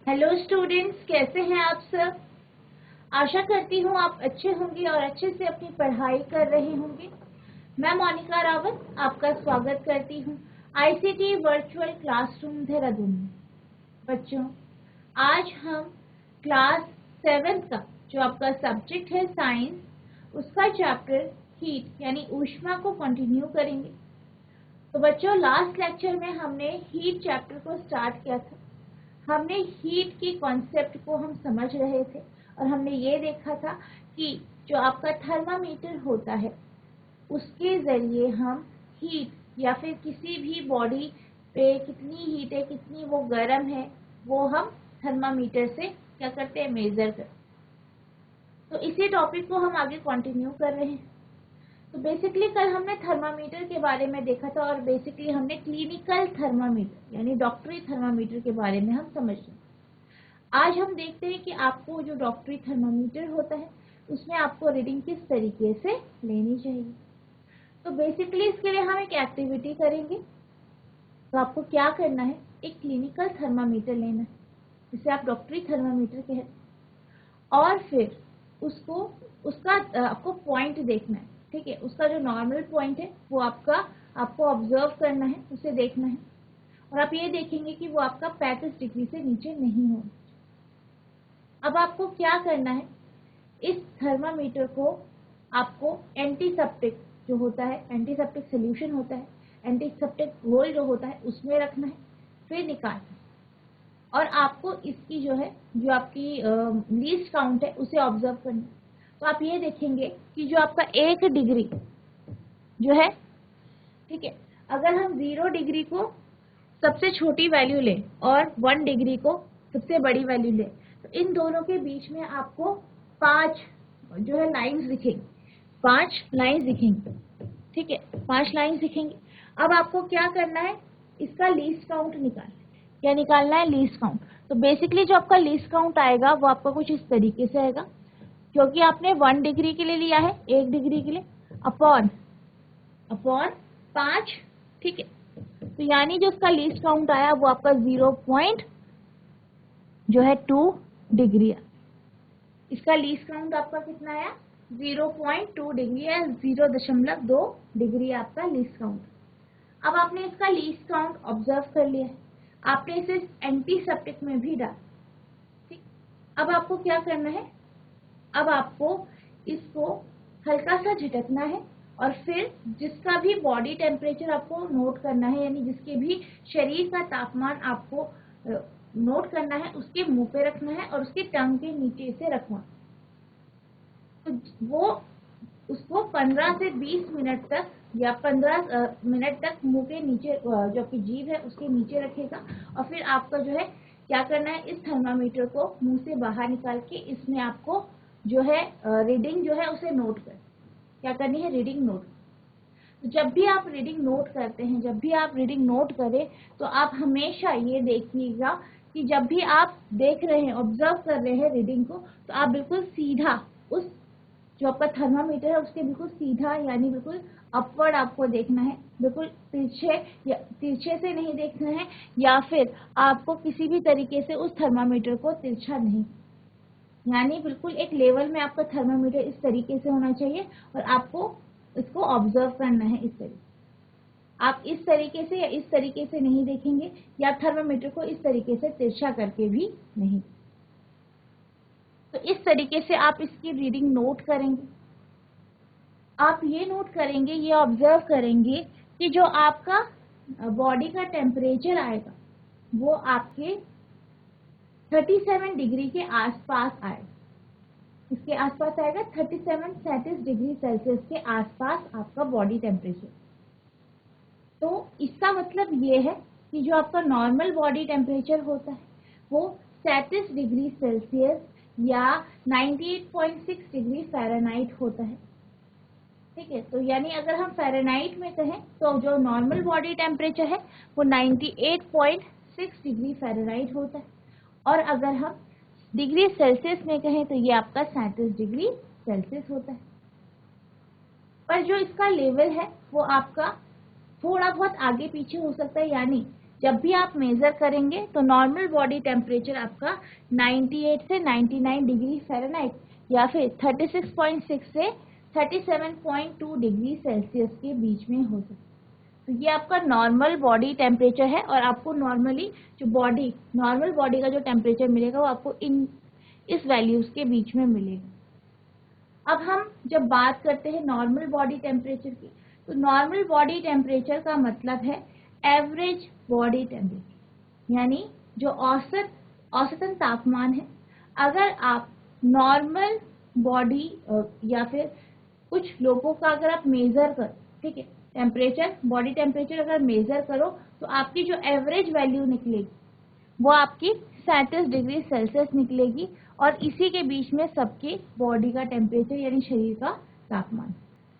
Hello students, कैसे हैं आप सब। आशा करती हूँ आप अच्छे होंगे और अच्छे से अपनी पढ़ाई कर रहे होंगे। मैं मोनिका रावत आपका स्वागत करती हूँ आईसीटी वर्चुअल क्लासरूम देहरादून में। बच्चों, आज हम क्लास 7 का जो आपका सब्जेक्ट है साइंस, उसका चैप्टर हीट यानी ऊष्मा को कंटिन्यू करेंगे। तो बच्चों, लास्ट लेक्चर में हमने हीट चैप्टर को स्टार्ट किया था। हमने हीट की कॉन्सेप्ट को हम समझ रहे थे और हमने ये देखा था कि जो आपका थर्मामीटर होता है उसके जरिए हम हीट या फिर किसी भी बॉडी पे कितनी हीट है, कितनी वो गर्म है, वो हम थर्मामीटर से क्या करते हैं, मेजर करते हैं। तो इसी टॉपिक को हम आगे कंटिन्यू कर रहे हैं। तो बेसिकली कल हमने थर्मामीटर के बारे में देखा था और बेसिकली हमने क्लिनिकल थर्मामीटर यानी डॉक्टरी थर्मामीटर के बारे में हम समझ रहे हैं। आज हम देखते हैं कि आपको जो डॉक्टरी थर्मामीटर होता है उसमें आपको रीडिंग किस तरीके से लेनी चाहिए। तो बेसिकली इसके लिए हम एक एक्टिविटी करेंगे। तो आपको क्या करना है, एक क्लिनिकल थर्मामीटर लेना है जिसे आप डॉक्टरी थर्मामीटर कहते हैं, और फिर उसका आपको पॉइंट देखना है। ठीक है, उसका जो नॉर्मल पॉइंट है वो आपको ऑब्जर्व करना है, उसे देखना है और आप ये देखेंगे कि वो आपका 35 डिग्री से नीचे नहीं हो। अब आपको क्या करना है, इस थर्मामीटर को आपको एंटीसेप्टिक जो होता है, एंटीसेप्टिक सोल्यूशन होता है, एंटीसेप्टिक घोल जो होता है उसमें रखना है, फिर निकालना है। और आपको इसकी जो आपकी लीस्ट काउंट है उसे ऑब्जर्व करना है। तो आप ये देखेंगे कि जो आपका 1 डिग्री जो है, ठीक है, अगर हम 0 डिग्री को सबसे छोटी वैल्यू लें और 1 डिग्री को सबसे बड़ी वैल्यू लें, तो इन दोनों के बीच में आपको 5 जो है लाइंस दिखेंगी, 5 लाइंस दिखेंगी। ठीक है, 5 लाइंस दिखेंगी। अब आपको क्या करना है, इसका लीस्ट काउंट निकालना है। क्या निकालना है, लीस्ट काउंट। तो बेसिकली जो आपका लीस्ट काउंट आएगा वो आपका कुछ इस तरीके से आएगा, क्योंकि आपने 1 डिग्री के लिए लिया है, 1 डिग्री के लिए अपॉन 5। ठीक है, तो यानी जो उसका लीस्ट काउंट आया वो आपका 0.2 डिग्री। इसका लीस्ट काउंट आपका कितना आया, 0.2 डिग्री या 0.2 डिग्री आपका लीस्ट काउंट। अब आपने इसका लीस्ट काउंट ऑब्जर्व कर लिया है, आपने इसे एंटीसेप्टिक में भी डाला। ठीक, अब आपको क्या करना है, अब आपको इसको हल्का सा झटकना है और फिर जिसका भी बॉडी टेम्परेचर आपको नोट करना है, यानी जिसके भी शरीर का तापमान आपको नोट करना है, उसके मुंह पे रखना है और उसके टंग के नीचे इसे रखना। तो वो उसको 15 से 20 मिनट तक या 15 मिनट तक मुंह के नीचे जो आपकी जीभ है उसके नीचे रखेगा। और फिर आपका जो है क्या करना है, इस थर्मामीटर को मुंह से बाहर निकाल के इसमें आपको जो है रीडिंग जो है उसे नोट कर, क्या करनी है, रीडिंग नोट। तो जब भी आप रीडिंग नोट करते हैं, जब भी आप रीडिंग नोट करें, तो आप हमेशा ये देखिएगा कि जब भी आप देख रहे हैं, ऑब्जर्व कर रहे हैं रीडिंग को, तो आप बिल्कुल सीधा उस जो आपका थर्मामीटर है उसके बिल्कुल सीधा यानी बिल्कुल अपवर्ड आपको देखना है, बिल्कुल तिरछे से नहीं देखना है, या फिर आपको किसी भी तरीके से उस थर्मामीटर को तिरछा नहीं, यानी बिल्कुल एक लेवल में आपका थर्मामीटर इस तरीके से होना चाहिए और आपको इसको ऑब्जर्व करना है इस तरीके। आप इस तरीके से या इस तरीके से नहीं देखेंगे, या थर्मामीटर को इस तरीके से तिरछा करके भी नहीं। तो इस तरीके से आप इसकी रीडिंग नोट करेंगे। आप ये नोट करेंगे, ये ऑब्जर्व करेंगे कि जो आपका बॉडी का टेम्परेचर आएगा वो आपके 37 डिग्री के आसपास आएगा। इसके आसपास आएगा 37-37 डिग्री सेल्सियस के आसपास आपका बॉडी टेम्परेचर। तो इसका मतलब ये है कि जो आपका नॉर्मल बॉडी टेम्परेचर होता है वो 37 डिग्री सेल्सियस या 98.6 डिग्री फ़ारेनहाइट होता है। ठीक है, तो यानी अगर हम फ़ारेनहाइट में कहें तो जो नॉर्मल बॉडी टेम्परेचर है वो 98.6 डिग्री फ़ारेनहाइट होता है, और अगर हम डिग्री सेल्सियस में कहें तो ये आपका 37 डिग्री सेल्सियस होता है। पर जो इसका लेवल है वो आपका थोड़ा बहुत आगे पीछे हो सकता है, यानी जब भी आप मेजर करेंगे तो नॉर्मल बॉडी टेम्परेचर आपका 98 से 99 डिग्री फ़ारेनहाइट या फिर 36.6 से 37.2 डिग्री सेल्सियस के बीच में हो सकता है। तो ये आपका नॉर्मल बॉडी टेम्परेचर है और आपको नॉर्मली जो नॉर्मल बॉडी का जो टेम्परेचर मिलेगा वो आपको इस वैल्यूज के बीच में मिलेगा। अब हम जब बात करते हैं नॉर्मल बॉडी टेम्परेचर की, तो नॉर्मल बॉडी टेम्परेचर का मतलब है एवरेज बॉडी टेम्परेचर, यानी जो औसतन तापमान है। अगर आप नॉर्मल बॉडी या फिर कुछ लोगों का अगर आप मेजर करो, ठीक है, टेम्परेचर, बॉडी टेम्परेचर अगर मेजर करो तो आपकी जो एवरेज वैल्यू निकलेगी वो आपकी 37 डिग्री सेल्सियस निकलेगी और इसी के बीच में सबके बॉडी का टेम्परेचर यानी शरीर का तापमान।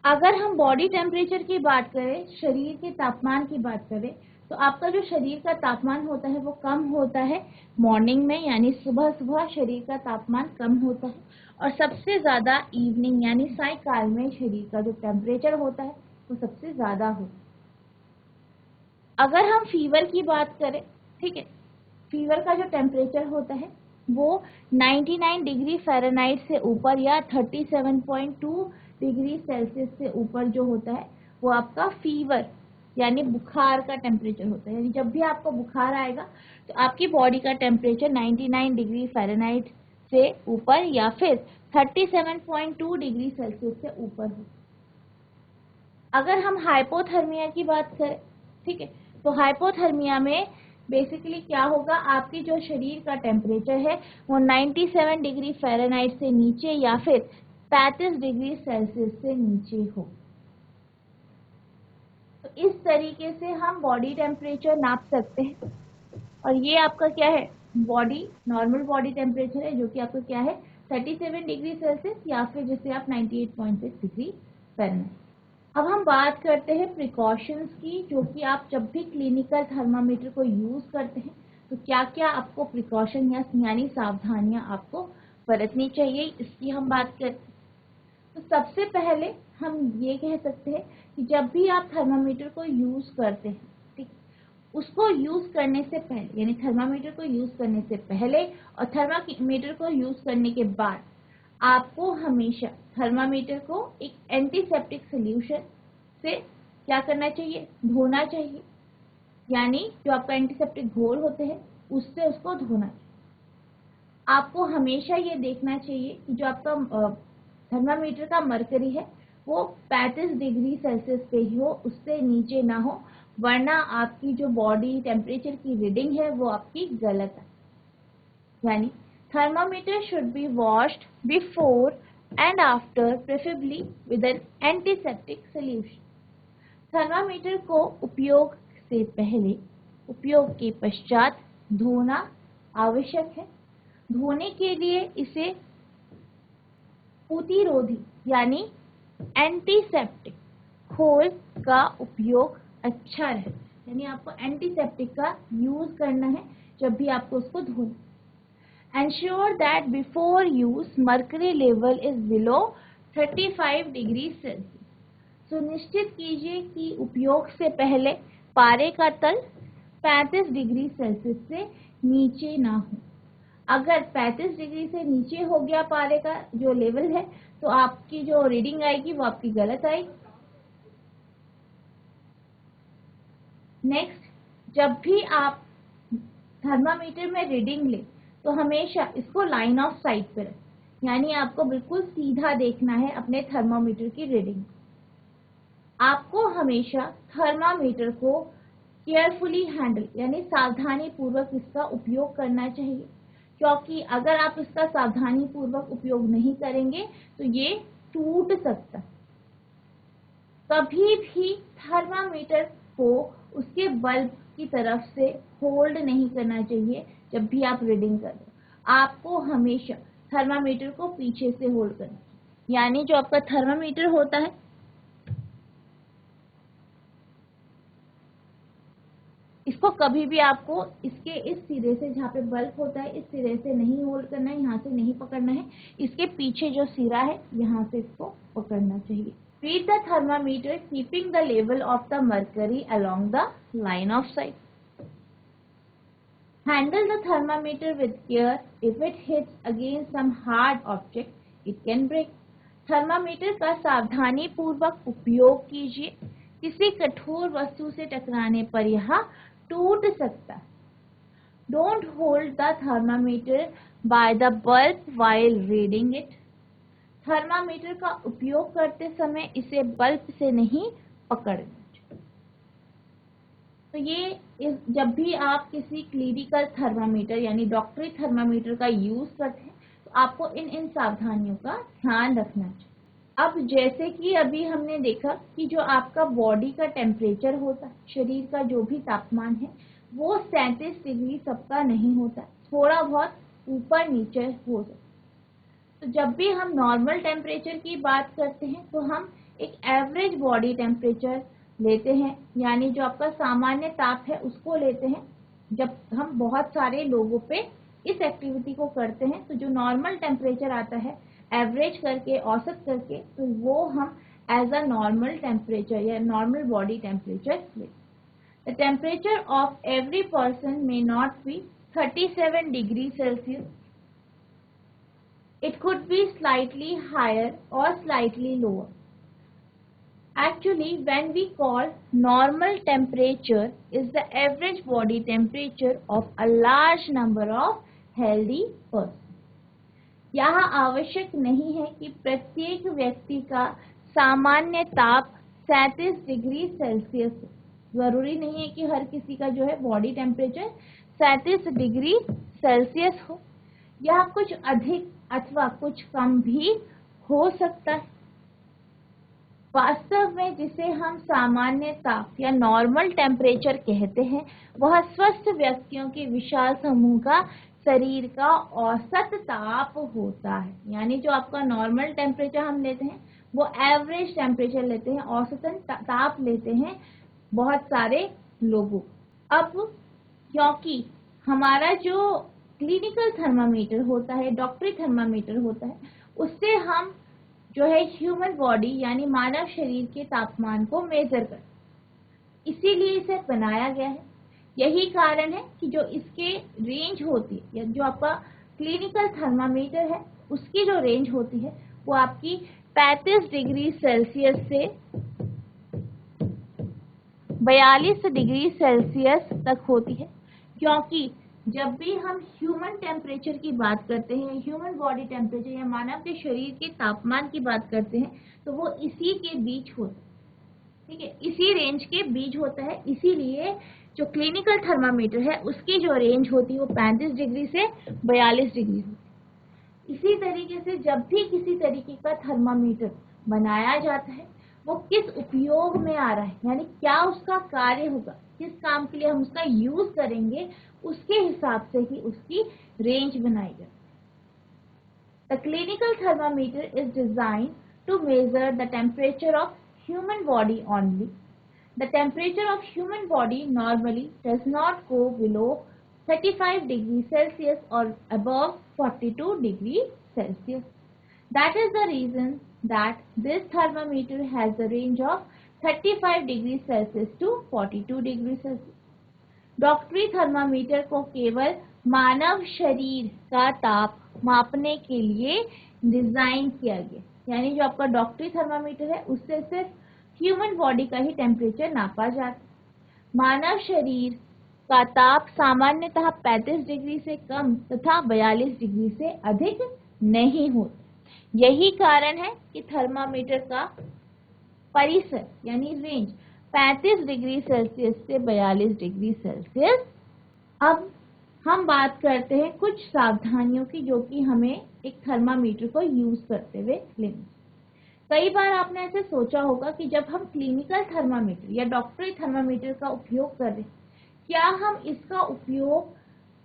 अगर हम बॉडी टेम्परेचर की बात करें, शरीर के तापमान की बात करें, तो आपका जो शरीर का तापमान होता है वो कम होता है मॉर्निंग में, यानी सुबह सुबह शरीर का तापमान कम होता है और सबसे ज्यादा इवनिंग यानी सायंकाल में शरीर का जो टेम्परेचर होता है वो सबसे ज्यादा होता है। अगर हम फीवर की बात करें, ठीक है, फीवर का जो टेम्परेचर होता है वो 99 डिग्री फ़ारेनहाइट से ऊपर या 37.2 डिग्री सेल्सियस से ऊपर जो होता है वो आपका फीवर यानी बुखार का टेम्परेचर होता है। यानी जब भी आपको बुखार आएगा तो आपकी बॉडी का टेम्परेचर 99 डिग्री फ़ारेनहाइट से ऊपर या फिर 37.2 डिग्री सेल्सियस से ऊपर हो। अगर हम हाइपोथर्मिया की बात करें, ठीक है, तो हाइपोथर्मिया में बेसिकली क्या होगा, आपकी जो शरीर का टेम्परेचर है वो 97 डिग्री फ़ारेनहाइट से नीचे या फिर 35 डिग्री सेल्सियस से नीचे हो। तो इस तरीके से हम बॉडी टेम्परेचर नाप सकते हैं और ये आपका क्या है, नॉर्मल बॉडी टेम्परेचर है जो कि आपका क्या है 37 डिग्री सेल्सियस या फिर जिसे आप 98.6 डिग्री फ़ारेनहाइट। अब हम बात करते हैं प्रिकॉशंस की, जो कि आप जब भी क्लिनिकल थर्मामीटर को यूज करते हैं तो क्या क्या आपको प्रिकॉशन यानी सावधानियां आपको बरतनी चाहिए, इसकी हम बात करते हैं। तो सबसे पहले हम ये कह सकते हैं कि जब भी आप थर्मामीटर को यूज करते हैं, ठीक, उसको यूज करने से पहले यानी थर्मामीटर को यूज करने से पहले और थर्मामीटर को यूज करने के बाद आपको हमेशा थर्मामीटर को एक एंटीसेप्टिक सॉल्यूशन से क्या करना चाहिए, धोना चाहिए। यानी जो आपका एंटीसेप्टिक घोल होते हैं उससे उसको धोना चाहिए। आपको हमेशा ये देखना चाहिए कि जो आपका थर्मामीटर का मरकरी है वो 35 डिग्री सेल्सियस पे ही हो, उससे नीचे ना हो, वरना आपकी जो बॉडी टेम्परेचर की रीडिंग है वो आपकी गलत है। यानी thermometer should be washed before and after, preferably with an antiseptic solution. Thermometer को उपयोग से पहले, उपयोग के पश्चात धोना आवश्यक है। धोने के लिए इसे प्रतिरोधी यानी एंटीसेप्टिक घोल का उपयोग अच्छा है। यानी आपको एंटीसेप्टिक का यूज करना है जब भी आपको उसको धोना। Ensure that before use mercury level is below 35 degree Celsius. सुनिश्चित कीजिए कि उपयोग से पहले पारे का तल 35 डिग्री सेल्सियस से नीचे ना हो। अगर 35 डिग्री से नीचे हो गया पारे का जो लेवल है तो आपकी जो रीडिंग आएगी वो आपकी गलत आएगी। नेक्स्ट, जब भी आप थर्मामीटर में रीडिंग लें तो हमेशा इसको लाइन ऑफ साइट पे रखें, यानी आपको बिल्कुल सीधा देखना है अपने थर्मामीटर की रीडिंग। आपको हमेशा थर्मामीटर को केयरफुली हैंडल यानी सावधानी पूर्वक इसका उपयोग करना चाहिए, क्योंकि अगर आप इसका सावधानी पूर्वक उपयोग नहीं करेंगे तो ये टूट सकता है। कभी भी थर्मामीटर को उसके बल्ब की तरफ से होल्ड नहीं करना चाहिए। जब भी आप रीडिंग कर रहे हो आपको हमेशा थर्मामीटर को पीछे से होल्ड करना, यानी जो आपका थर्मामीटर होता है इसको कभी भी आपको इसके इस सिरे से, जहाँ पे बल्ब होता है, इस सिरे से नहीं होल्ड करना है, यहाँ से नहीं पकड़ना है, इसके पीछे जो सिरा है यहाँ से इसको पकड़ना चाहिए। Read the thermometer keeping the level of the mercury along the line of sight. Handle the thermometer with care. If it hits against some hard object, it can break. Thermometer का सावधानी पूर्वक उपयोग कीजिए, किसी कठोर वस्तु से टकराने पर यह टूट सकता है. Don't hold the thermometer by the bulb while reading it. Thermometer का उपयोग करते समय इसे बल्ब से नहीं पकड़ना. तो ये जब भी आप किसी क्लिनिकल थर्मामीटर यानी डॉक्टरी थर्मामीटर का यूज करते हैं तो आपको इन सावधानियों का ध्यान रखना चाहिए. अब जैसे कि अभी हमने देखा कि जो आपका बॉडी का टेम्परेचर होता है, शरीर का जो भी तापमान है, वो 37 डिग्री सबका नहीं होता, थोड़ा बहुत ऊपर नीचे हो सकता. तो जब भी हम नॉर्मल टेम्परेचर की बात करते हैं तो हम एक एवरेज बॉडी टेम्परेचर लेते हैं, यानी जो आपका सामान्य ताप है उसको लेते हैं. जब हम बहुत सारे लोगों पे इस एक्टिविटी को करते हैं तो जो नॉर्मल टेम्परेचर आता है एवरेज करके, औसत करके, तो वो हम एज अ नॉर्मल टेम्परेचर या नॉर्मल बॉडी टेम्परेचर लेते हैं. The temperature of every person may not be 37 degree Celsius. It could be slightly higher or slightly lower. Actually, when we call normal temperature is the average body temperature of a large number of healthy persons. यहाँ आवश्यक नहीं है कि प्रत्येक व्यक्ति का सामान्य ताप 37 डिग्री सेल्सियस हो. जरूरी नहीं है कि हर किसी का जो है बॉडी टेम्परेचर 37 डिग्री सेल्सियस हो. यह कुछ अधिक अथवा कुछ कम भी हो सकता है. वास्तव में जिसे हम सामान्य ताप या नॉर्मल टेम्परेचर कहते हैं वह स्वस्थ व्यक्तियों के विशाल समूह का शरीर का औसत ताप होता है. यानी जो आपका नॉर्मल टेम्परेचर हम लेते हैं वो एवरेज टेम्परेचर लेते हैं, औसतन ताप लेते हैं बहुत सारे लोगों. अब क्योंकि हमारा जो क्लिनिकल थर्मामीटर होता है, डॉक्टरी थर्मामीटर होता है, उससे हम जो है ह्यूमन बॉडी यानी मानव शरीर के तापमान को मेजर करते, इसीलिए इसे बनाया गया है. यही कारण है कि जो इसके रेंज होती है या जो आपका क्लिनिकल थर्मामीटर है उसकी जो रेंज होती है वो आपकी 35 डिग्री सेल्सियस से 42 डिग्री सेल्सियस तक होती है. क्योंकि जब भी हम ह्यूमन टेम्परेचर की बात करते हैं, ह्यूमन बॉडी टेम्परेचर या मानव के शरीर के तापमान की बात करते हैं तो वो इसी के बीच होता है. ठीक है, इसी रेंज के बीच होता है. इसीलिए जो क्लिनिकल थर्मामीटर है उसकी जो रेंज होती है वो 35 डिग्री से 42 डिग्री होती है. इसी तरीके से जब भी किसी तरीके का थर्मामीटर बनाया जाता है वो किस उपयोग में आ रहा है, यानी क्या उसका कार्य होगा, किस काम के लिए हम उसका यूज करेंगे, उसके हिसाब से ही उसकी रेंज बनाई जाती है. The clinical thermometer is design to measure the temperature of human body only. The temperature of human body normally does not go below 35 degree Celsius और above 42 degree Celsius. That is the reason that this thermometer has a range of 35 degree Celsius to 42 degree Celsius. डॉक्टरी thermometer को केवल मानव शरीर का ताप मापने के लिए डिजाइन किया गया. यानी जो आपका डॉक्टरी थर्मामीटर है उससे सिर्फ ह्यूमन बॉडी का ही टेम्परेचर नापा जाता है. मानव शरीर का ताप सामान्यतः 35 डिग्री से कम तथा 42 डिग्री से अधिक नहीं होता. यही कारण है कि थर्मामीटर का परिसर यानी रेंज 35 डिग्री सेल्सियस से 42 डिग्री सेल्सियस. अब हम बात करते हैं कुछ सावधानियों की जो कि हमें एक थर्मामीटर को यूज करते हुए लेनी. कई बार आपने ऐसे सोचा होगा कि जब हम क्लिनिकल थर्मामीटर या डॉक्टरी थर्मामीटर का उपयोग कर रहे हैं, क्या हम इसका उपयोग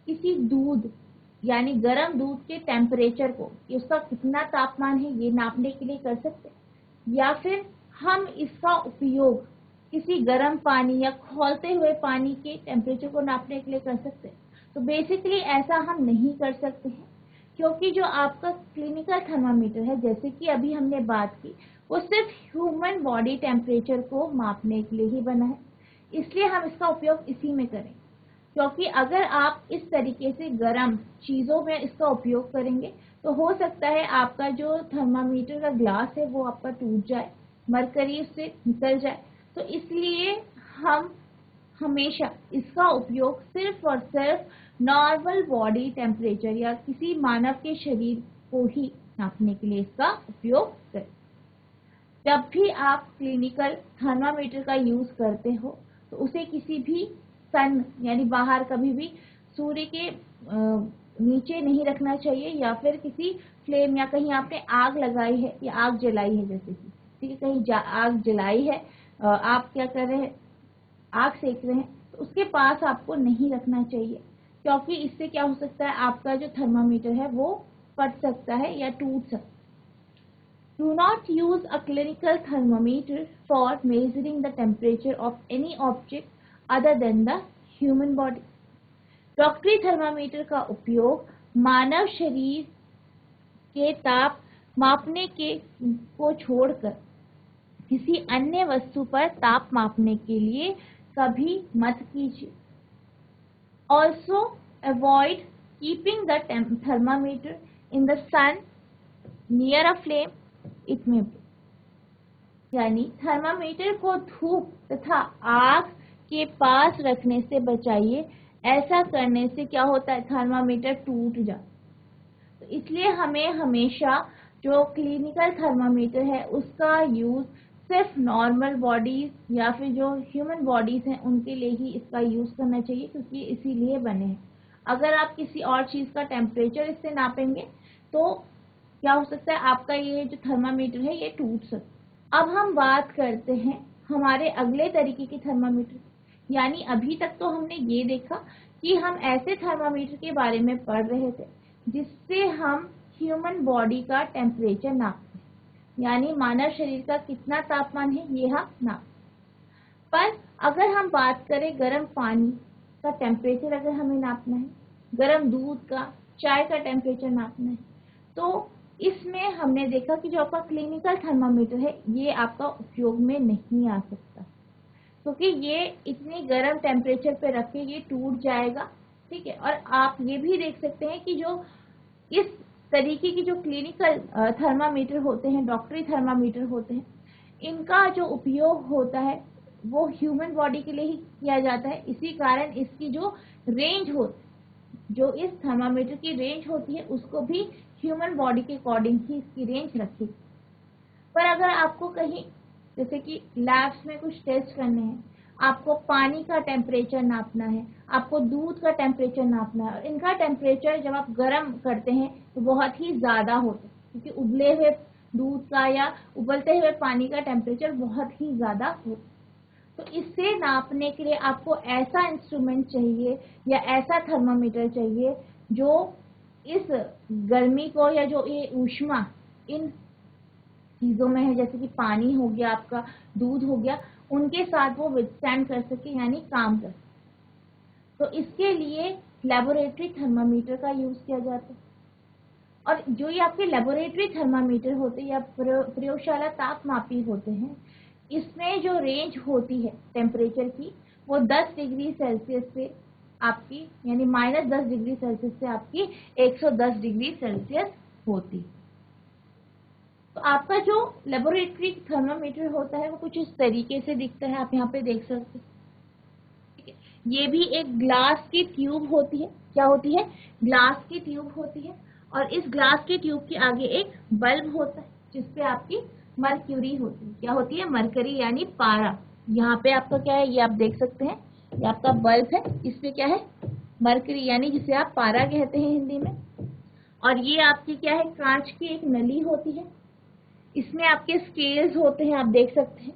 किसी दूध यानी गर्म दूध के टेम्परेचर को, कि उसका कितना तापमान है ये नापने के लिए कर सकते हैं, या फिर हम इसका उपयोग किसी गर्म पानी या खौलते हुए पानी के टेम्परेचर को नापने के लिए कर सकते हैं. तो बेसिकली ऐसा हम नहीं कर सकते हैं क्योंकि जो आपका क्लिनिकल थर्मामीटर है, जैसे कि अभी हमने बात की, वो सिर्फ ह्यूमन बॉडी टेम्परेचर को मापने के लिए ही बना है, इसलिए हम इसका उपयोग इसी में करें. क्योंकि अगर आप इस तरीके से गर्म चीज़ों में इसका उपयोग करेंगे तो हो सकता है आपका जो थर्मामीटर का ग्लास है वो आपका टूट जाए, मरकरी उससे निकल जाए। तो इसलिए हम हमेशा इसका उपयोग सिर्फ और सिर्फ नॉर्मल बॉडी टेम्परेचर या किसी मानव के शरीर को ही नापने के लिए इसका उपयोग करें। जब भी आप क्लिनिकल थर्मामीटर का यूज करते हो तो उसे किसी भी सन यानी बाहर कभी भी सूर्य के नीचे नहीं रखना चाहिए, या फिर किसी फ्लेम या कहीं आपने आग लगाई है या आग जलाई है, जैसे कि ठीक है कहीं आग जलाई है, आप क्या कर रहे हैं, आग सेक रहे हैं, तो उसके पास आपको नहीं रखना चाहिए, क्योंकि इससे क्या हो सकता है, आपका जो थर्मामीटर है वो फट सकता है या टूट सकता है। Do not use a clinical thermometer for measuring the temperature of any object other than the human body. डॉक्टरी थर्मामीटर का उपयोग मानव शरीर के ताप मापने को छोड़कर किसी अन्य वस्तु पर ताप मापने के लिए कभी मत कीजिए। Also avoid keeping the thermometer in the sun near a flame. It may be, यानी थर्मामीटर को धूप तथा आग के पास रखने से बचाइए। ऐसा करने से क्या होता है, थर्मामीटर टूट जाता है। तो इसलिए हमें हमेशा जो क्लिनिकल थर्मामीटर है उसका यूज सिर्फ नॉर्मल बॉडीज या फिर जो ह्यूमन बॉडीज हैं उनके लिए ही इसका यूज करना चाहिए, क्योंकि इसीलिए बने हैं। अगर आप किसी और चीज का टेम्परेचर इससे नापेंगे तो क्या हो सकता है, आपका ये जो थर्मामीटर है ये टूट सकता है। अब हम बात करते हैं हमारे अगले तरीके के थर्मामीटर, यानी अभी तक तो हमने ये देखा कि हम ऐसे थर्मामीटर के बारे में पढ़ रहे थे जिससे हम ह्यूमन बॉडी का टेम्परेचर नापते हैं, यानी मानव शरीर का कितना तापमान है ये हम नापते। पर अगर हम बात करें गर्म पानी का टेम्परेचर अगर हमें नापना है, गर्म दूध का, चाय का टेम्परेचर नापना है, तो इसमें हमने देखा कि जो आपका क्लिनिकल थर्मामीटर है ये आपका उपयोग में नहीं आ सकता, क्योंकि ये इतनी गर्म टेम्परेचर पे रख के ये टूट जाएगा। ठीक है, और आप ये भी देख सकते हैं कि जो इस तरीके की जो क्लिनिकल थर्मामीटर होते हैं, डॉक्टरी थर्मामीटर होते हैं, इनका जो उपयोग होता है वो ह्यूमन बॉडी के लिए ही किया जाता है। इसी कारण इसकी जो रेंज होती है, जो इस थर्मामीटर की रेंज होती है उसको भी ह्यूमन बॉडी के अकॉर्डिंग ही इसकी रेंज रखी। पर अगर आपको कहीं जैसे कि लैब्स में कुछ टेस्ट करने हैं, आपको पानी का टेम्परेचर नापना है, आपको दूध का टेम्परेचर नापना है, और इनका टेम्परेचर जब आप गर्म करते हैं तो बहुत ही ज्यादा होता है, क्योंकि उबले हुए दूध का या उबलते हुए पानी का टेम्परेचर बहुत ही ज्यादा होता है। तो इससे नापने के लिए आपको ऐसा इंस्ट्रूमेंट चाहिए या ऐसा थर्मामीटर चाहिए जो इस गर्मी को या जो ये ऊष्मा इन चीजों में है, जैसे कि पानी हो गया, आपका दूध हो गया, उनके साथ वो विथस्टैंड कर सके, यानी काम कर सके। तो इसके लिए लेबोरेटरी थर्मामीटर का यूज किया जाता है। और जो ये आपके लेबोरेटरी थर्मामीटर होते हैं या प्रयोगशाला तापमापी होते हैं, इसमें जो रेंज होती है टेम्परेचर की वो 10 डिग्री सेल्सियस से आपकी यानी -10 डिग्री सेल्सियस से आपकी 110 डिग्री सेल्सियस होती। तो आपका जो लेबोरेटरी थर्मामीटर होता है वो कुछ इस तरीके से दिखता है, आप यहाँ पे देख सकते हैं। ये भी एक ग्लास की ट्यूब होती है। क्या होती है? ग्लास की ट्यूब होती है, और इस ग्लास की ट्यूब के आगे एक बल्ब होता है जिसपे आपकी मरक्यूरी होती है। क्या होती है? मरकरी यानी पारा। यहाँ पे आपका क्या है, ये आप देख सकते हैं, ये आपका बल्ब है, इसपे क्या है? मरकरी, यानी जिसे आप पारा कहते हैं हिंदी में। और ये आपकी क्या है? कांच की एक नली होती है, इसमें आपके स्केल्स होते हैं, आप देख सकते हैं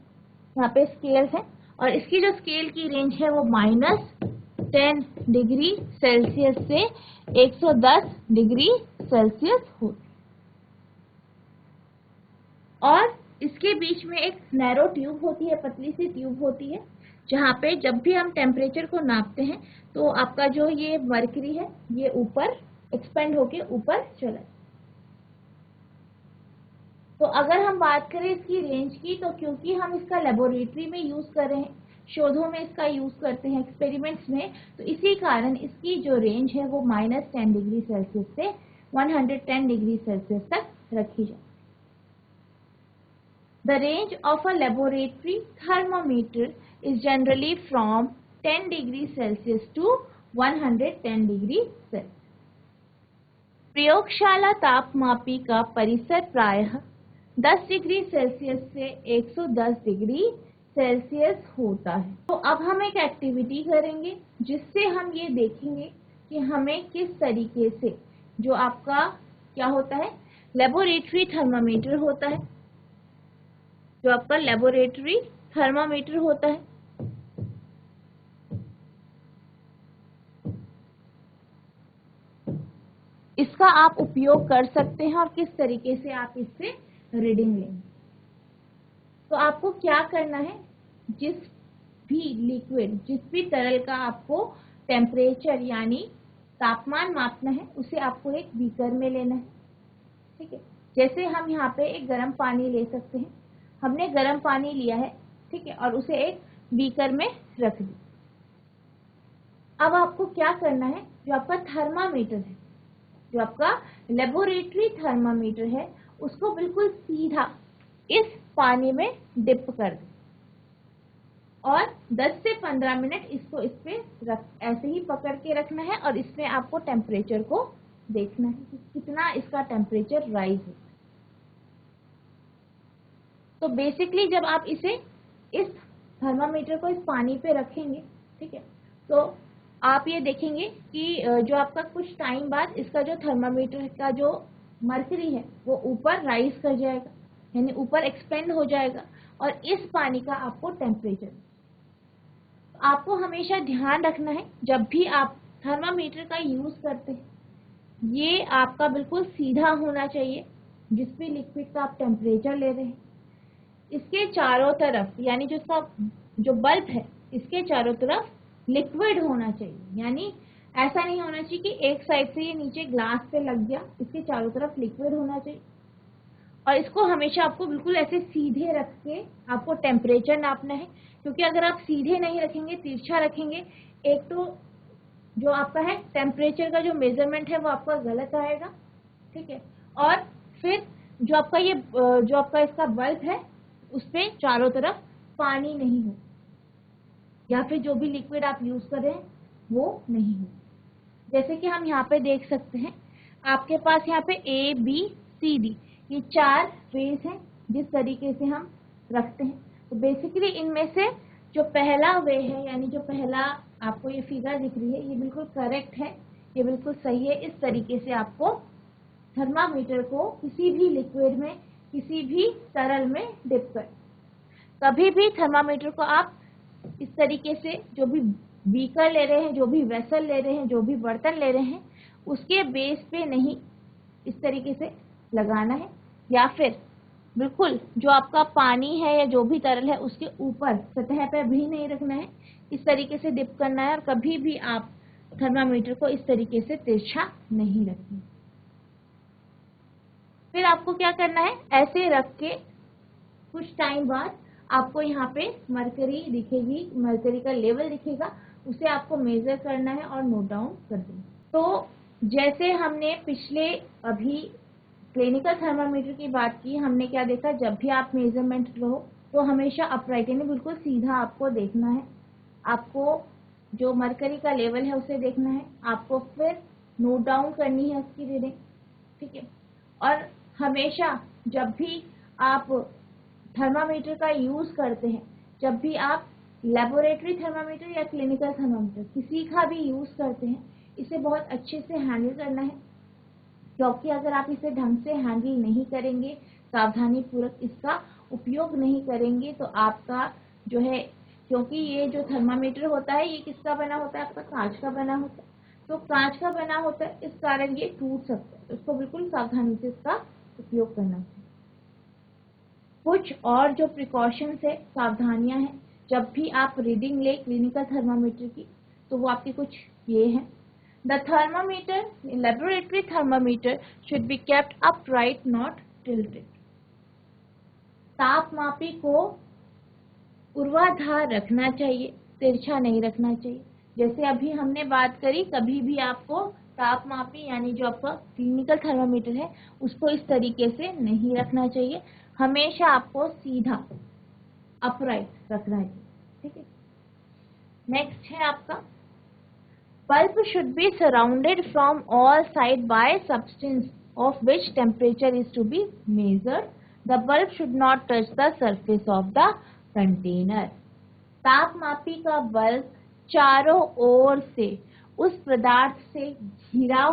यहाँ पे स्केल्स हैं, और इसकी जो स्केल की रेंज है वो -10 डिग्री सेल्सियस से 110 डिग्री सेल्सियस होती है। और इसके बीच में एक नैरो ट्यूब होती है, पतली सी ट्यूब होती है, जहाँ पे जब भी हम टेम्परेचर को नापते हैं तो आपका जो ये मरकरी है ये ऊपर एक्सपेंड होके ऊपर चला। तो अगर हम बात करें इसकी रेंज की, तो क्योंकि हम इसका लेबोरेटरी में यूज कर रहे हैं, शोधों में इसका यूज करते हैं, एक्सपेरिमेंट्स में, तो इसी कारण इसकी जो रेंज है वो -10 डिग्री सेल्सियस से 110 डिग्री सेल्सियस तक रखी जाए। The range of a laboratory thermometer is generally from 10 degree Celsius to 110 degree Celsius. प्रयोगशाला तापमापी का परिसर प्रायः 10 डिग्री सेल्सियस से 110 डिग्री सेल्सियस होता है। तो अब हम एक एक्टिविटी करेंगे जिससे हम ये देखेंगे कि हमें किस तरीके से जो आपका क्या होता है, लेबोरेटरी थर्मामीटर होता है, जो आपका लेबोरेटरी थर्मामीटर होता है, इसका आप उपयोग कर सकते हैं और किस तरीके से आप इससे रीडिंग लेंगे। तो आपको क्या करना है, जिस भी लिक्विड, जिस भी तरल का आपको टेम्परेचर यानी तापमान मापना है, उसे आपको एक बीकर में लेना है। ठीक है, जैसे हम यहाँ पे एक गर्म पानी ले सकते हैं। हमने गर्म पानी लिया है, ठीक है, और उसे एक बीकर में रख दिया। अब आपको क्या करना है, जो आपका थर्मामीटर है, जो आपका लेबोरेटरी थर्मामीटर है, उसको बिल्कुल सीधा इस पानी में डिप कर दें और 10 से 15 मिनट इसको इस पे ऐसे ही पकड़ के रखना है और इसमें आपको टेम्परेचर को देखना है कि कितना इसका टेम्परेचर राइज है। तो बेसिकली जब आप इसे इस थर्मामीटर को इस पानी पे रखेंगे, ठीक है, तो आप ये देखेंगे कि जो आपका कुछ टाइम बाद इसका जो थर्मामीटर का जो मर्करी है वो ऊपर राइज कर जाएगा, यानी ऊपर एक्सपेंड हो जाएगा और इस पानी का आपको टेम्परेचर। आपको हमेशा ध्यान रखना है जब भी आप थर्मामीटर का यूज करते हैं, ये आपका बिल्कुल सीधा होना चाहिए जिस भी लिक्विड का आप टेम्परेचर ले रहे हैं। इसके चारों तरफ यानी जो इसका जो बल्ब है इसके चारों तरफ लिक्विड होना चाहिए, यानी ऐसा नहीं होना चाहिए कि एक साइड से ये नीचे ग्लास पे लग गया, इसके चारों तरफ लिक्विड होना चाहिए। और इसको हमेशा आपको बिल्कुल ऐसे सीधे रख के आपको टेम्परेचर नापना है, क्योंकि अगर आप सीधे नहीं रखेंगे, तिरछा रखेंगे, एक तो जो आपका है टेम्परेचर का जो मेजरमेंट है वो आपका गलत आएगा, ठीक है, और फिर जो आपका ये जो आपका इसका बल्ब है उस पे चारों तरफ पानी नहीं हो या फिर जो भी लिक्विड आप यूज कर रहे हैं वो नहीं हो। जैसे कि हम यहाँ पे देख सकते हैं, आपके पास यहाँ पे A, B, C, D ये 4 वेज हैं जिस तरीके से हम रखते हैं। तो बेसिकली इनमें से जो पहला वे है, यानी जो पहला आपको ये फिगर दिख रही है, ये बिल्कुल करेक्ट है, ये बिल्कुल सही है। इस तरीके से आपको थर्मामीटर को किसी भी लिक्विड में, किसी भी तरल में डिप कर, कभी भी थर्मामीटर को आप इस तरीके से जो भी बीकर ले रहे हैं, जो भी वेसल ले रहे हैं, जो भी बर्तन ले रहे हैं, उसके बेस पे नहीं इस तरीके से लगाना है, या फिर बिल्कुल जो आपका पानी है या जो भी तरल है उसके ऊपर सतह पे भी नहीं रखना है, इस तरीके से डिप करना है। और कभी भी आप थर्मामीटर को इस तरीके से तिरछा नहीं रखें। फिर आपको क्या करना है, ऐसे रख के कुछ टाइम बाद आपको यहाँ पे मरकरी दिखेगी, मरकरी का लेवल दिखेगा, उसे आपको मेजर करना है और नोट डाउन कर देना। तो जैसे हमने पिछले अभी क्लिनिकल थर्मामीटर की बात की, हमने क्या देखा, जब भी आप मेजरमेंट लो तो हमेशा अपराइट यानी बिल्कुल सीधा आपको देखना है, आपको जो मरकरी का लेवल है उसे देखना है, आपको फिर नोट डाउन करनी है उसकी रीडिंग, ठीक है। और हमेशा जब भी आप थर्मामीटर का यूज करते हैं, जब भी आप लेबोरेटरी थर्मामीटर या क्लिनिकल थर्मामीटर किसी का भी यूज करते हैं, इसे बहुत अच्छे से हैंडल करना है, क्योंकि अगर आप इसे ढंग से हैंडल नहीं करेंगे, सावधानी पूर्वक इसका उपयोग नहीं करेंगे, तो आपका जो है, क्योंकि ये जो थर्मामीटर होता है ये किसका बना होता है, आपका कांच का बना होता है, तो कांच का बना होता है, इस कारण ये टूट सकता है, उसको बिल्कुल सावधानी से इसका उपयोग करना चाहिए। कुछ और जो प्रिकॉशंस है, सावधानियां हैं जब भी आप रीडिंग ले क्लिनिकल थर्मामीटर की, तो वो आपकी कुछ ये हैं। The thermometer, laboratory thermometer should be kept upright, not tilted. तापमापी को ऊर्ध्वाधर रखना चाहिए, तिरछा नहीं रखना चाहिए। जैसे अभी हमने बात करी, कभी भी आपको तापमापी यानी जो आपका क्लिनिकल थर्मामीटर है उसको इस तरीके से नहीं रखना चाहिए, हमेशा आपको सीधा अपराइट रखना चाहिए। ठीक है। नेक्स्ट है आपका bulb should be surrounded from all sides by substance of which temperature is to be measured. The bulb should not touch the surface of the container. तापमापी का बल्ब चारों ओर से उस पदार्थ से घिरा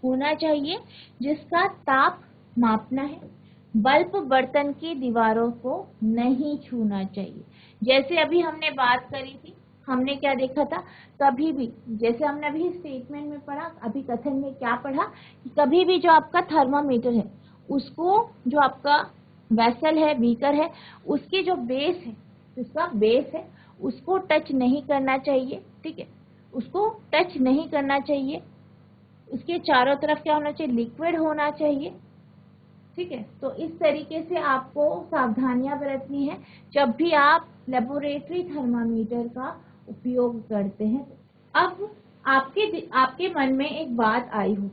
होना चाहिए जिसका ताप मापना है। बल्ब बर्तन की दीवारों को नहीं छूना चाहिए। जैसे अभी हमने बात करी थी, हमने क्या देखा था, कभी भी जैसे हमने अभी स्टेटमेंट में पढ़ा, अभी कथन में क्या पढ़ा कि कभी भी जो आपका थर्मामीटर है उसको, जो आपका वेसल है, बीकर है, उसकी जो बेस है, जिसका बेस है उसको टच नहीं करना चाहिए। ठीक है, उसको टच नहीं करना चाहिए। उसके चारों तरफ क्या होना चाहिए, लिक्विड होना चाहिए। ठीक है, तो इस तरीके से आपको सावधानियां बरतनी है जब भी आप लेबोरेटरी थर्मामीटर का उपयोग करते हैं। अब आपके मन में एक बात आई हो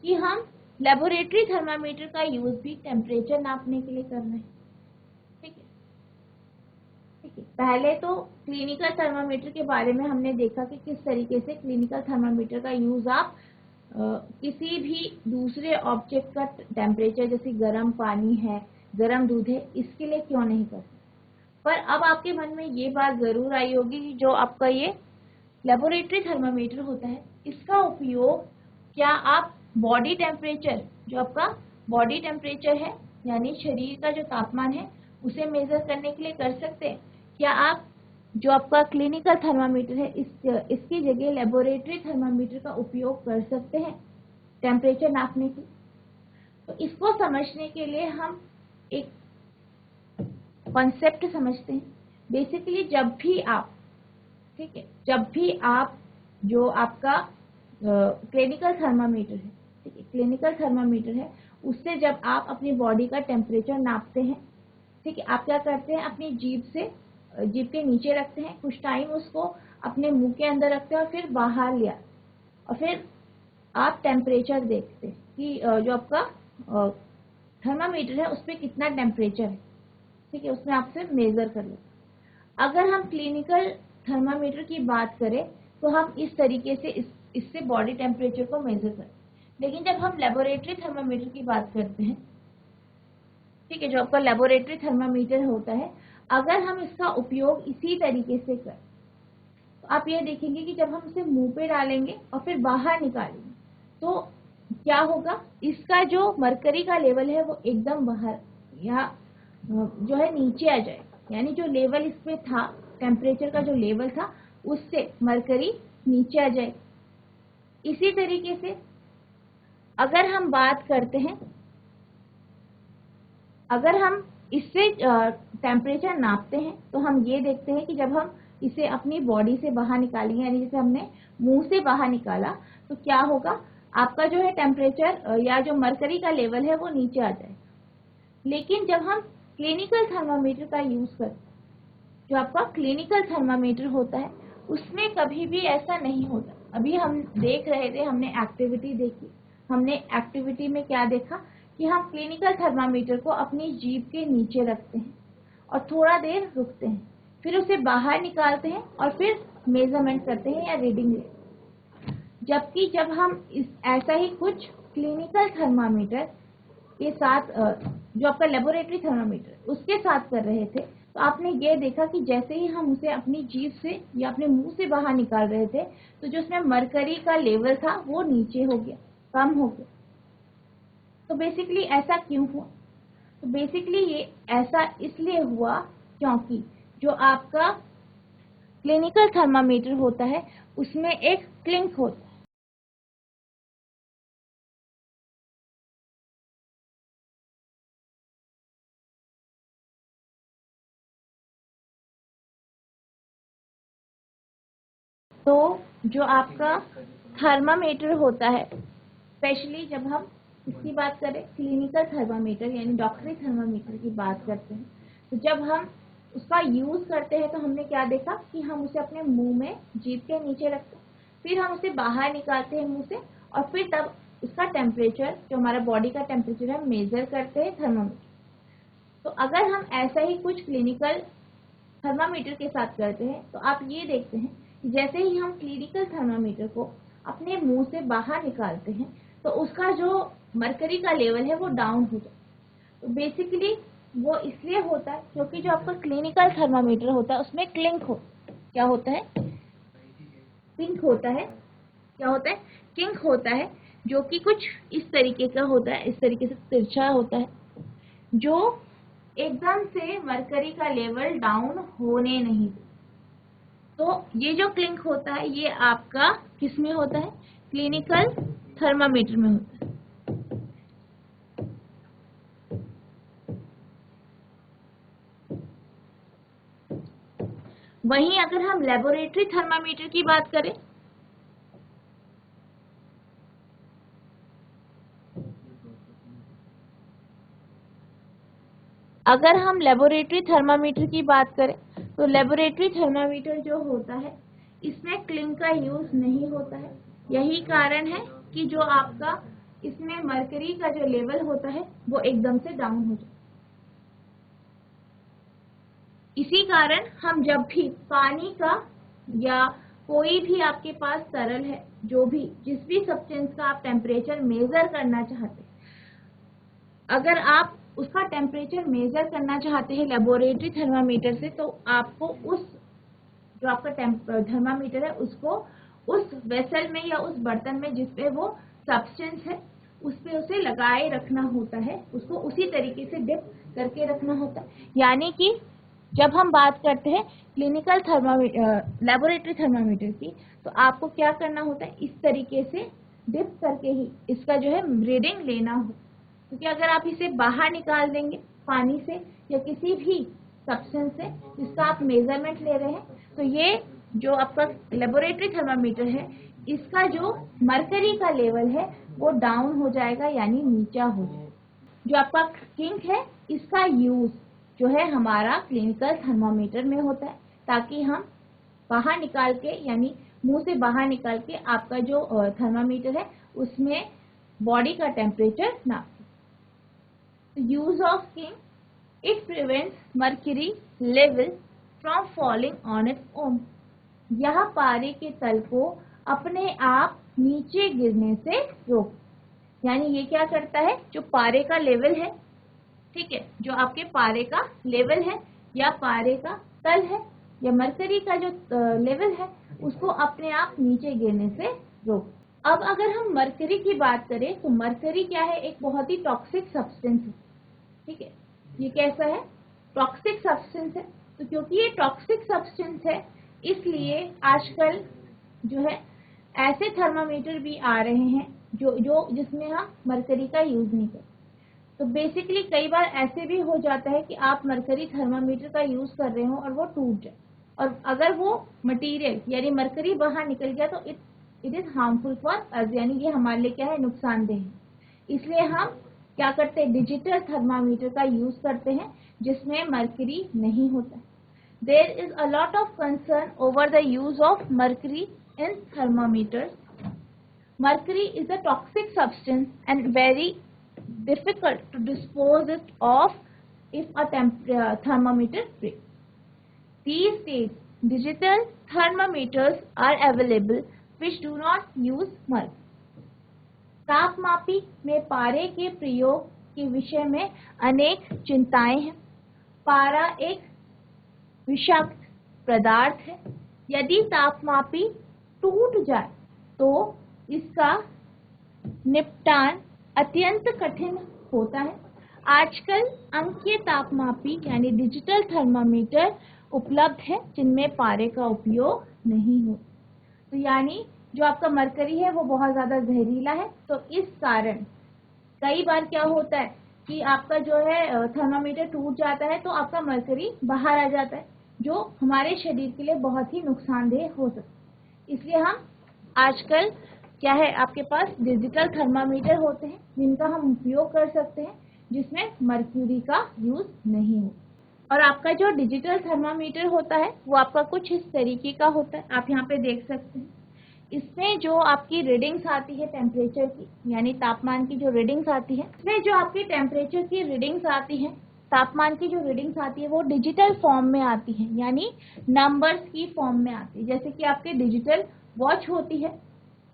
कि हम लेबोरेटरी थर्मामीटर का यूज भी टेम्परेचर नापने के लिए करना है। ठीक है, ठीक है। पहले तो क्लिनिकल थर्मामीटर के बारे में हमने देखा कि किस तरीके से क्लिनिकल थर्मामीटर का यूज आप किसी भी दूसरे ऑब्जेक्ट का टेम्परेचर, जैसे गर्म पानी है, गर्म दूध है, इसके लिए क्यों नहीं कर सकते। पर अब आपके मन में ये बात जरूर आई होगी कि जो आपका ये लेबोरेटरी थर्मामीटर होता है, इसका उपयोग क्या आप बॉडी टेम्परेचर, जो आपका बॉडी टेम्परेचर है यानी शरीर का जो तापमान है उसे मेजर करने के लिए कर सकते हैं। क्या आप जो आपका क्लिनिकल थर्मामीटर है इसकी जगह लेबोरेटरी थर्मामीटर का उपयोग कर सकते हैं टेम्परेचर नापने के। तो इसको समझने के लिए हम एक कॉन्सेप्ट समझते हैं। बेसिकली जब भी आप, ठीक है, जब भी आप जो आपका क्लिनिकल थर्मामीटर है, ठीक है, क्लिनिकल थर्मामीटर है, उससे जब आप अपनी बॉडी का टेम्परेचर नापते हैं, ठीक है, आप क्या करते हैं, अपनी जीभ के नीचे रखते हैं, कुछ टाइम उसको अपने मुंह के अंदर रखते हैं और फिर बाहर लिया, और फिर आप टेम्परेचर देखते हैं कि जो आपका थर्मामीटर है उस पर कितना टेम्परेचर है। ठीक है, उसमें आपसे मेजर कर लो। अगर हम क्लिनिकल थर्मामीटर की बात करें तो हम इस तरीके से इससे बॉडी टेम्परेचर को मेजर करते हैं। लेकिन जब हम लेबोरेटरी थर्मामीटर की बात करते हैं, ठीक है, जो आपका लेबोरेटरी थर्मामीटर होता है, अगर हम इसका उपयोग इसी तरीके से करें तो आप ये देखेंगे कि जब हम इसे मुंह पे डालेंगे और फिर बाहर निकालेंगे तो क्या होगा, इसका जो मरकरी का लेवल है वो एकदम बाहर या जो है नीचे आ जाएगा। यानी जो लेवल इस पे था, टेम्परेचर का जो लेवल था, उससे मरकरी नीचे आ जाएगी। इसी तरीके से अगर हम बात करते हैं, अगर हम इससे टेम्परेचर नापते हैं तो हम ये देखते हैं कि जब हम इसे अपनी बॉडी से बाहर निकालेंगे, यानी जैसे हमने मुंह से बाहर निकाला, तो क्या होगा, आपका जो है टेम्परेचर या जो मरकरी का लेवल है वो नीचे आ जाएगा। लेकिन जब हम क्लिनिकल थर्मामीटर का यूज करते हैं, जो आपका क्लिनिकल थर्मामीटर होता है, उसमें कभी भी ऐसा नहीं होता। अभी हम देख रहे थे, हमने एक्टिविटी देखी, हमने एक्टिविटी में क्या देखा कि हम क्लिनिकल थर्मामीटर को अपनी जीभ के नीचे रखते हैं और थोड़ा देर रुकते हैं, फिर उसे बाहर निकालते हैं और फिर मेजरमेंट करते हैं या रीडिंग लेते हैं। जबकि जब हम ऐसा ही कुछ क्लिनिकल थर्मामीटर के साथ, जो आपका लेबोरेटरी थर्मामीटर उसके साथ कर रहे थे, तो आपने ये देखा कि जैसे ही हम उसे अपनी जीभ से या अपने मुंह से बाहर निकाल रहे थे तो जो उसमें मरकरी का लेवल था वो नीचे हो गया, कम हो गया। तो बेसिकली ऐसा क्यों हुआ? तो बेसिकली ये ऐसा इसलिए हुआ क्योंकि जो आपका क्लिनिकल थर्मामीटर होता है उसमें एक क्लिंक होता है। तो जो आपका थर्मामीटर होता है, स्पेशली जब हम इसकी बात करें क्लिनिकल थर्मामीटर यानी डॉक्टरी थर्मामीटर की बात करते हैं, तो जब हम उसका यूज करते हैं तो हमने क्या देखा कि हम उसे अपने मुंह में, जीभ के नीचे रखते हैं, फिर हम उसे बाहर निकालते हैं मुंह से, और फिर तब उसका टेम्परेचर, जो हमारा बॉडी का टेम्परेचर है, मेजर करते हैं थर्मामीटर। तो अगर हम ऐसा ही कुछ क्लिनिकल थर्मामीटर के साथ करते हैं तो आप ये देखते हैं कि जैसे ही हम क्लिनिकल थर्मामीटर को अपने मुंह से बाहर निकालते हैं तो उसका जो मरकरी का लेवल है वो डाउन हो जाता है। तो बेसिकली वो इसलिए होता है क्योंकि जो आपका क्लिनिकल थर्मामीटर होता है उसमें क्या होता है, किंक होता है, क्या होता है, किंक होता है, जो कि कुछ इस तरीके का होता है, इस तरीके से तिरछा होता है, जो एकदम से मरकरी का लेवल डाउन होने नहीं देता। तो ये जो क्लिंक होता है ये आपका किस में होता है, क्लिनिकल थर्मामीटर में होता है। वहीं अगर हम लेबोरेटरी थर्मामीटर की बात करें, तो लेबोरेटरी थर्मामीटर जो होता है इसमें क्लिंक का यूज नहीं होता है। यही कारण है कि जो आपका इसमें मरकरी का जो लेवल होता है वो एकदम से डाउन हो जाता है। इसी कारण हम जब भी पानी का या कोई भी आपके पास तरल है, जो भी जिस भी सब्सटेंस का आप टेम्परेचर मेजर करना चाहते हैं, अगर आप उसका टेम्परेचर मेजर करना चाहते हैं लेबोरेटरी थर्मामीटर से, तो आपको उस जो आपका थर्मामीटर है उसको उस वेसल में या उस बर्तन में जिसपे वो सब्सटेंस है उस पे उसे लगाए रखना होता है, उसको उसी तरीके से डिप करके रखना होता है। यानी कि जब हम बात करते हैं क्लिनिकल लेबोरेटरी थर्मामीटर की, तो आपको क्या करना होता है, इस तरीके से डिप करके ही इसका जो है रीडिंग लेना हो। क्योंकि अगर आप इसे बाहर निकाल देंगे पानी से या किसी भी सब्सटेंस से जिसका आप मेजरमेंट ले रहे हैं, तो ये जो आपका लेबोरेटरी थर्मामीटर है इसका जो मरकरी का लेवल है वो डाउन हो जाएगा, यानी नीचा हो जाएगा। जो आपका किंक है इसका यूज जो है हमारा क्लिनिकल थर्मामीटर में होता है, ताकि हम बाहर निकाल के, यानी मुंह से बाहर निकाल के आपका जो थर्मामीटर है उसमें बॉडी का टेम्परेचर नापें। Use of kink, it prevents mercury level from falling on its own. यह पारे के तल को अपने आप नीचे गिरने से रोक, यानी ये क्या करता है, जो पारे का लेवल है, ठीक है, जो आपके पारे का लेवल है या पारे का तल है या मरकरी का जो लेवल है उसको अपने आप नीचे गिरने से रोक। अब अगर हम मरकरी की बात करें तो मरकरी क्या है, एक बहुत ही टॉक्सिक सब्सटेंस है, ठीक है। ये कैसा है, टॉक्सिक सब्सटेंस है। तो क्योंकि ये टॉक्सिक सब्सटेंस है इसलिए आजकल जो है ऐसे थर्मामीटर भी आ रहे हैं जो जिसमें हम मरकरी का यूज नहीं करते। तो बेसिकली कई बार ऐसे भी हो जाता है कि आप मरकरी थर्मामीटर का यूज कर रहे हो और वो टूट जाए, और अगर वो मटेरियल यानी मरकरी बाहर निकल गया तो it is harmful for us, यानी ये हमारे लिए क्या है, नुकसानदेह है। इसलिए हम क्या करते हैं, डिजिटल थर्मामीटर का यूज करते हैं जिसमें मरकरी नहीं होता है। There is a lot of concern over the use of mercury in thermometers. Mercury is a toxic substance and very difficult to dispose it of if a thermometer breaks. These days, digital thermometers are available which do not use mercury. तापमापी में पारे के प्रयोग के विषय में अनेक चिंताएं हैं। पारा एक विषाक्त पदार्थ है। यदि तापमापी टूट जाए तो इसका निपटान अत्यंत कठिन होता है। आजकल अंकीय तापमापी यानी डिजिटल थर्मामीटर उपलब्ध है जिनमें पारे का उपयोग नहीं हो। तो यानी जो आपका मरकरी है वो बहुत ज्यादा जहरीला है, तो इस कारण कई बार क्या होता है कि आपका जो है थर्मामीटर टूट जाता है तो आपका मरकरी बाहर आ जाता है, जो हमारे शरीर के लिए बहुत ही नुकसानदेह हो सकता है। इसलिए हम आजकल क्या है, आपके पास डिजिटल थर्मामीटर होते हैं जिनका हम उपयोग कर सकते हैं जिसमें मर्क्यूरी का यूज नहीं हो। और आपका जो डिजिटल थर्मामीटर होता है वो आपका कुछ इस तरीके का होता है, आप यहाँ पे देख सकते हैं। इसमें जो आपकी रीडिंग्स आती है टेम्परेचर की, यानी तापमान की जो रीडिंग्स आती है, इसमें जो आपकी टेम्परेचर की रीडिंग्स आती है, तापमान की जो रीडिंग्स आती है वो डिजिटल फॉर्म में आती है, यानी नंबर्स की फॉर्म में आती है, जैसे कि आपके डिजिटल वॉच होती है,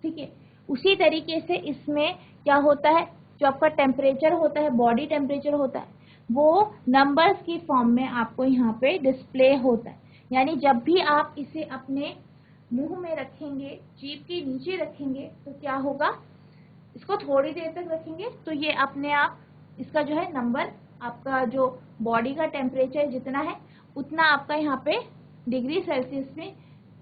ठीक है। उसी तरीके से इसमें क्या होता है, जो आपका टेम्परेचर होता है, बॉडी टेम्परेचर होता है, वो नंबर्स की फॉर्म में आपको यहाँ पे डिस्प्ले होता है। यानी जब भी आप इसे अपने मुंह में रखेंगे, जीभ के नीचे रखेंगे, तो क्या होगा, इसको थोड़ी देर तक रखेंगे तो ये अपने आप इसका जो है नंबर, आपका जो बॉडी का टेम्परेचर जितना है उतना आपका यहाँ पे डिग्री सेल्सियस में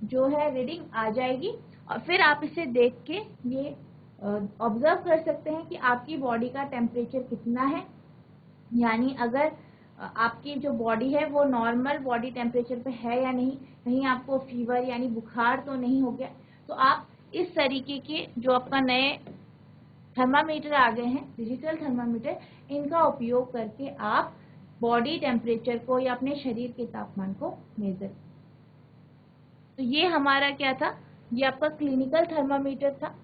जो है रीडिंग आ जाएगी। और फिर आप इसे देख के ये ऑब्जर्व कर सकते हैं कि आपकी बॉडी का टेम्परेचर कितना है। यानी अगर आपकी जो बॉडी है वो नॉर्मल बॉडी टेम्परेचर पे है या नहीं, कहीं आपको फीवर यानी बुखार तो नहीं हो गया, तो आप इस तरीके के जो आपका नए थर्मामीटर आ गए हैं, डिजिटल थर्मामीटर, इनका उपयोग करके आप बॉडी टेम्परेचर को या अपने शरीर के तापमान को मेजर। तो ये हमारा क्या था, ये आपका क्लिनिकल थर्मामीटर था,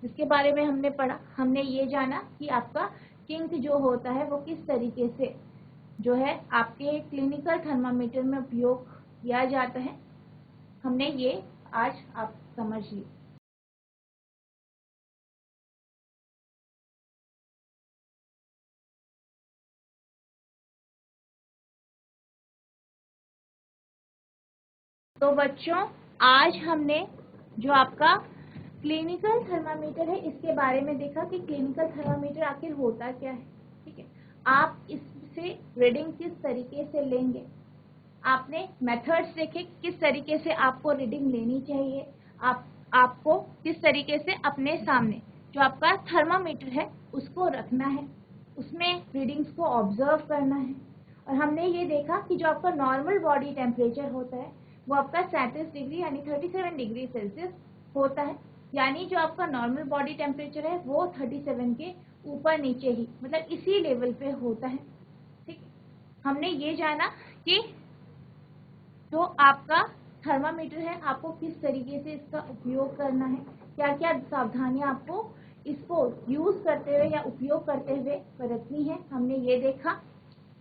जिसके बारे में हमने पढ़ा। हमने ये जाना कि आपका किंक जो होता है वो किस तरीके से जो है आपके क्लिनिकल थर्मामीटर में उपयोग किया जाता है, हमने ये आज आप समझ ली। तो बच्चों, आज हमने जो आपका क्लिनिकल थर्मामीटर है इसके बारे में देखा कि क्लिनिकल थर्मामीटर आखिर होता क्या है, ठीक है। आप इससे रीडिंग किस तरीके से लेंगे, आपने मेथड्स देखे किस तरीके से आपको रीडिंग लेनी चाहिए, आपको किस तरीके से अपने सामने जो आपका थर्मामीटर है उसको रखना है, उसमें रीडिंग्स को ऑब्जर्व करना है। और हमने ये देखा कि जो आपका नॉर्मल बॉडी टेम्परेचर होता है वो आपका 37 डिग्री यानी 37 डिग्री सेल्सियस होता है। यानी जो आपका नॉर्मल बॉडी टेम्परेचर है वो 37 के ऊपर नीचे ही, मतलब इसी लेवल पे होता है, ठीक। हमने ये जाना कि जो आपका थर्मामीटर है आपको किस तरीके से इसका उपयोग करना है, क्या क्या सावधानियां आपको इसको यूज करते हुए या उपयोग करते हुए बरतनी है, हमने ये देखा।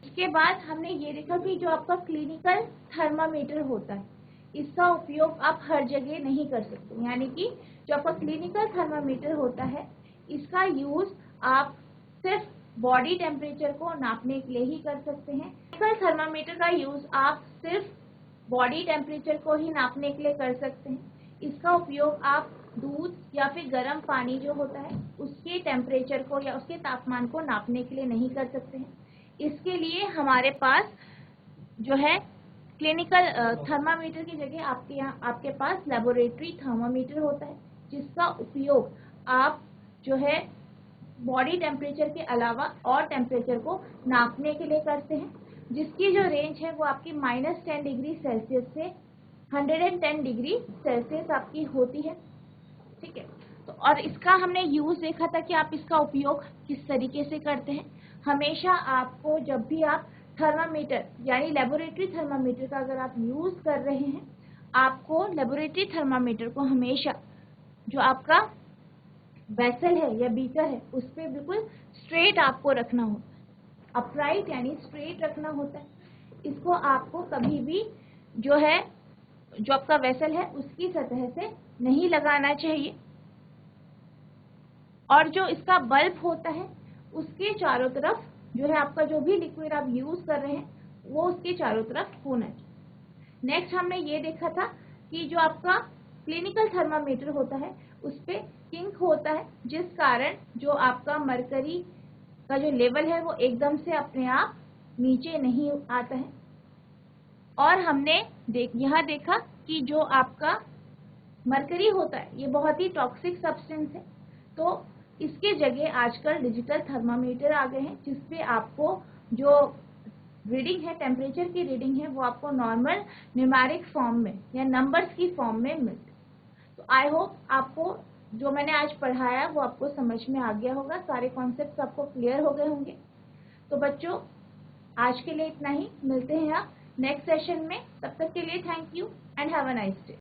इसके बाद हमने ये देखा कि जो आपका क्लिनिकल थर्मामीटर होता है इसका उपयोग आप हर जगह नहीं कर सकते, यानी कि जो आपका क्लिनिकल थर्मामीटर होता है इसका यूज आप सिर्फ बॉडी टेम्परेचर को नापने के लिए ही कर सकते हैं। क्लिनिकल थर्मामीटर का यूज आप सिर्फ बॉडी टेम्परेचर को ही नापने के लिए कर सकते हैं। इसका उपयोग आप दूध या फिर गर्म पानी जो होता है उसके टेम्परेचर को या उसके तापमान को नापने के लिए नहीं कर सकते हैं। इसके लिए हमारे पास जो है क्लिनिकल थर्मामीटर की जगह आपके पास लेबोरेटरी थर्मामीटर होता है, जिसका उपयोग आप जो है बॉडी टेम्परेचर के अलावा और टेम्परेचर को नापने के लिए करते हैं, जिसकी जो रेंज है वो आपकी -10 डिग्री सेल्सियस से 110 डिग्री सेल्सियस आपकी होती है, ठीक है। तो और इसका हमने यूज देखा था कि आप इसका उपयोग किस तरीके से करते हैं। हमेशा आपको जब भी आप थर्मामीटर यानी लेबोरेटरी थर्मामीटर का अगर आप यूज कर रहे हैं, आपको लेबोरेटरी थर्मामीटर को हमेशा जो आपका वेसल है या बीकर है उस पर बिल्कुल स्ट्रेट आपको रखना होता है, अपराइट यानी स्ट्रेट रखना होता है। इसको आपको कभी भी जो है जो आपका वेसल है उसकी सतह से नहीं लगाना चाहिए। और जो इसका बल्ब होता है उसके चारों तरफ जो है आपका जो भी लिक्विड आप यूज कर रहे हैं वो उसके चारों तरफ होना चाहिए। नेक्स्ट हमने ये देखा था कि जो आपका क्लिनिकल थर्मामीटर होता है उस पे किंक होता है, जिस कारण जो आपका मरकरी का जो लेवल है वो एकदम से अपने आप नीचे नहीं आता है। और हमने यहाँ देखा कि जो आपका मरकरी होता है ये बहुत ही टॉक्सिक सब्सटेंस है, तो इसके जगह आजकल डिजिटल थर्मामीटर आ गए हैं जिसपे आपको जो रीडिंग है, टेम्परेचर की रीडिंग है, वो आपको नॉर्मल न्यूमेरिक फॉर्म में या नंबर्स की फॉर्म में मिलती है। तो आई होप आपको जो मैंने आज पढ़ाया वो आपको समझ में आ गया होगा, सारे कॉन्सेप्ट्स आपको क्लियर हो गए होंगे। तो बच्चों, आज के लिए इतना ही, मिलते हैं आप नेक्स्ट सेशन में। तब तक के लिए thank you and have a nice day.